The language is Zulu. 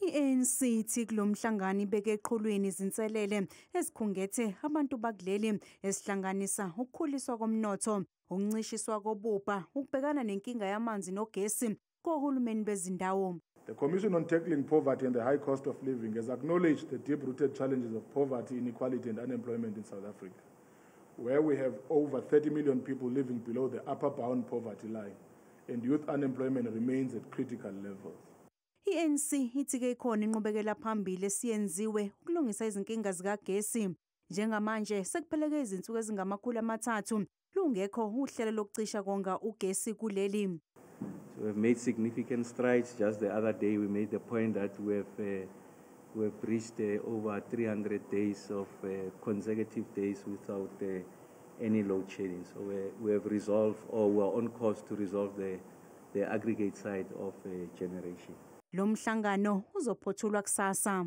I-ANC ithi kulomhlangano ibeke eqhulwini izinselele ezikhungethe abantu bakuleli esihlanganisa ukukhuliswa komnotho, ukuncishiswa kobubha, ukubhekana nenkinga yamanzi nogesi kohulumeni bezindawo. The Commission on Tackling Poverty and the High Cost of Living has acknowledged the deep-rooted challenges of poverty, inequality and unemployment in South Africa, where we have over 30 million people living below the upper bound poverty line, and youth unemployment remains at critical levels. I-ANC ithi-ke ikhona inqubekela phambili esiyenziwe ukulungisa izinkinga zikagesi. Njengamanje sekupheleke izinsuku ezingama300 lungekho uhlelo lokucisha konga ugesi kuleli. So we've made significant strides. Just the other day we made the point that we've reached over 300 days of consecutive days without any load shedding. So we have resolved, or we're on course to resolve the aggregate side of generation. Lo mhlangano uzophothulwa kusasa.